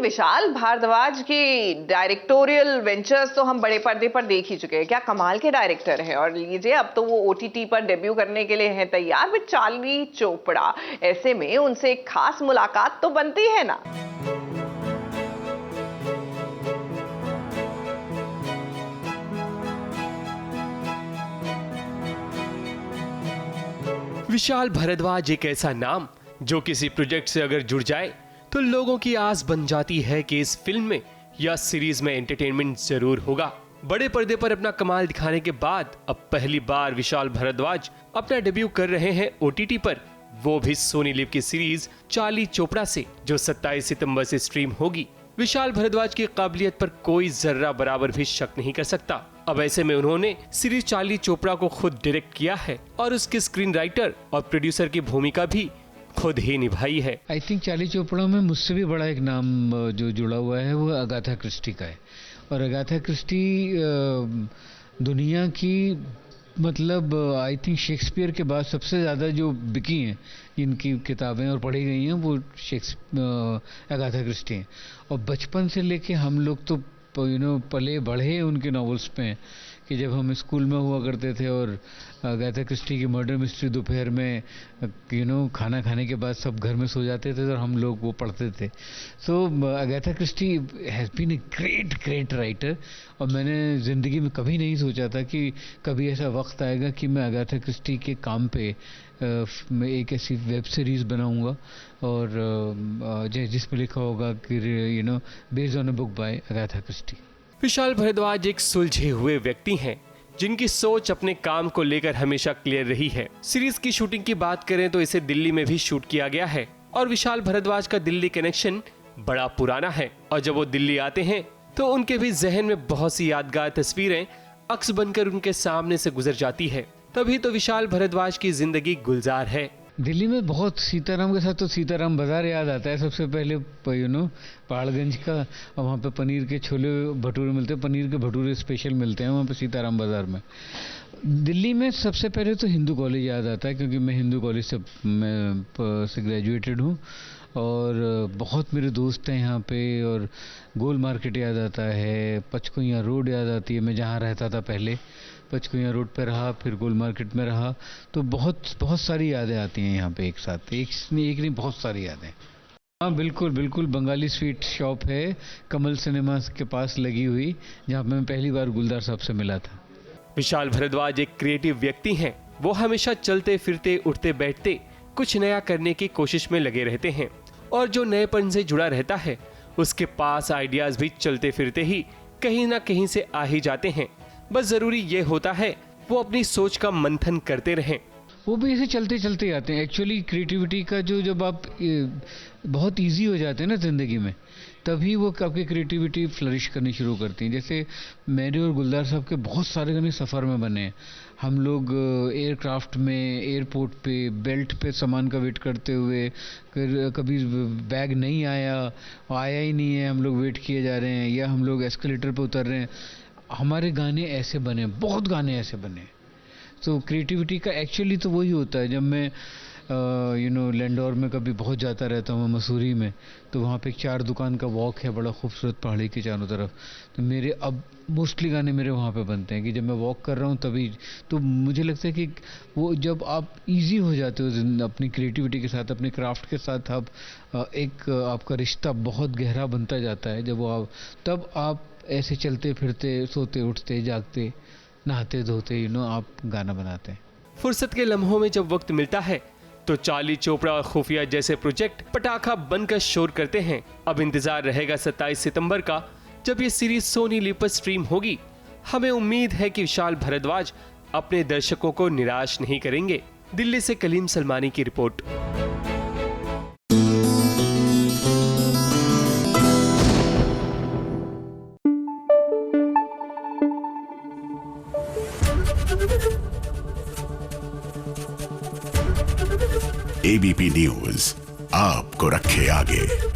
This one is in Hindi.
विशाल भारद्वाज की डायरेक्टोरियल वेंचर्स तो हम बड़े पर्दे पर देख ही चुके हैं। क्या कमाल के डायरेक्टर हैं। और लीजिए अब तो वो ओटीटी पर डेब्यू करने के लिए हैं तैयार विद चार्ली चोपड़ा। ऐसे में उनसे एक खास मुलाकात तो बनती है ना। विशाल भारद्वाज एक ऐसा नाम जो किसी प्रोजेक्ट से अगर जुड़ जाए तो लोगों की आस बन जाती है कि इस फिल्म में या सीरीज में एंटरटेनमेंट जरूर होगा। बड़े पर्दे पर अपना कमाल दिखाने के बाद अब पहली बार विशाल भारद्वाज अपना डेब्यू कर रहे हैं ओटीटी पर, वो भी सोनी लिव की सीरीज चार्ली चोपड़ा से, जो 27 सितंबर से स्ट्रीम होगी। विशाल भारद्वाज की काबिलियत पर कोई जर्रा बराबर भी शक नहीं कर सकता। अब ऐसे में उन्होंने सीरीज चार्ली चोपड़ा को खुद डायरेक्ट किया है और उसके स्क्रीन राइटर और प्रोड्यूसर की भूमिका भी खुद ही निभाई है। आई थिंक चार्ली चोपड़ा में मुझसे भी बड़ा एक नाम जो जुड़ा हुआ है वो अगाथा क्रिस्टी का है। और अगाथा क्रिस्टी दुनिया की मतलब आई थिंक शेक्सपियर के बाद सबसे ज़्यादा जो बिकी हैं जिनकी किताबें और पढ़ी गई हैं वो अगाथा क्रिस्टी हैं। और बचपन से लेके हम लोग तो पले बढ़े उनके नॉवेल्स पे कि जब हम स्कूल में हुआ करते थे और अगाथा क्रिस्टी की मर्डर मिस्ट्री दोपहर में खाना खाने के बाद सब घर में सो जाते थे और हम लोग वो पढ़ते थे। So Agatha Christie has been a great writer. और मैंने ज़िंदगी में कभी नहीं सोचा था कि कभी ऐसा वक्त आएगा कि मैं अगाथा क्रिस्टी के काम पे मैं एक ऐसी वेब सीरीज़ बनाऊंगा और जिसमें लिखा होगा कि based on a book by Agatha Christie. Vishal Bhardwaj एक सुलझे हुए व्यक्ति हैं जिनकी सोच अपने काम को लेकर हमेशा क्लियर रही है। सीरीज की शूटिंग की बात करें तो इसे दिल्ली में भी शूट किया गया है और विशाल भारद्वाज का दिल्ली कनेक्शन बड़ा पुराना है। और जब वो दिल्ली आते हैं तो उनके भी जहन में बहुत सी यादगार तस्वीरें अक्स बनकर उनके सामने से गुजर जाती है। तभी तो विशाल भारद्वाज की जिंदगी गुलजार है। दिल्ली में बहुत सीताराम के साथ तो सीताराम बाजार याद आता है सबसे पहले पहाड़गंज का। और वहाँ पे पनीर के छोले भटूरे मिलते हैं, पनीर के भटूरे स्पेशल मिलते हैं वहाँ पे सीताराम बाजार में। दिल्ली में सबसे पहले तो हिंदू कॉलेज याद आता है क्योंकि मैं हिंदू कॉलेज से ग्रेजुएटेड हूँ और बहुत मेरे दोस्त हैं यहाँ पे। और गोल मार्केट याद आता है, पचकुइयाँ रोड याद आती है, मैं जहाँ रहता था पहले पचकुइयाँ रोड पे रहा, फिर गोल मार्केट में रहा, तो बहुत सारी यादें आती हैं यहाँ पे एक साथ। एक नहीं बहुत सारी यादें। हाँ बिल्कुल बंगाली स्वीट शॉप है कमल सिनेमा के पास लगी हुई, जहाँ पे मैं पहली बार गुलजार साहब से मिला था। विशाल भारद्वाज एक क्रिएटिव व्यक्ति हैं। वो हमेशा चलते फिरते उठते बैठते कुछ नया करने की कोशिश में लगे रहते हैं और जो नएपन से जुड़ा रहता है उसके पास आइडियाज भी चलते फिरते ही कहीं ना कहीं से आ ही जाते हैं। बस जरूरी ये होता है वो अपनी सोच का मंथन करते रहें। वो भी ऐसे चलते चलते आते हैं। एक्चुअली क्रिएटिविटी का जब आप बहुत इजी हो जाते हैं ना ज़िंदगी में, तभी वो आपकी क्रिएटिविटी फ्लरिश करनी शुरू करती हैं। जैसे मेरे और गुलजार साहब के बहुत सारे गाने सफ़र में बने हैं। हम लोग एयरक्राफ्ट में, एयरपोर्ट पे, बेल्ट पे सामान का वेट करते हुए, कभी बैग नहीं आया ही नहीं है, हम लोग वेट किए जा रहे हैं, या हम लोग एस्केलेटर पे उतर रहे हैं। हमारे गाने ऐसे बने, बहुत गाने ऐसे बने। तो क्रिएटिविटी का एक्चुअली तो वही होता है। जब मैं लैंडोर में कभी बहुत जाता रहता हूँ मसूरी में, तो वहाँ पे एक 4 दुकान का वॉक है, बड़ा खूबसूरत पहाड़ी के चारों तरफ। तो मेरे अब मोस्टली गाने मेरे वहाँ पे बनते हैं कि जब मैं वॉक कर रहा हूँ तभी। तो मुझे लगता है कि वो जब आप इजी हो जाते हो अपनी क्रिएटिविटी के साथ, अपने क्राफ्ट के साथ, आप एक आपका रिश्ता बहुत गहरा बनता जाता है। तब आप ऐसे चलते फिरते, सोते उठते, जागते, नहाते धोते आप गाना बनाते हैं। फुर्सत के लम्हों में जब वक्त मिलता है तो चार्ली चोपड़ा और खुफिया जैसे प्रोजेक्ट पटाखा बनकर शोर करते हैं। अब इंतजार रहेगा 27 सितंबर का, जब ये सीरीज सोनी लिव पर स्ट्रीम होगी। हमें उम्मीद है कि विशाल भारद्वाज अपने दर्शकों को निराश नहीं करेंगे। दिल्ली से कलीम सलमानी की रिपोर्ट। एबीपी न्यूज आपको रखे आगे।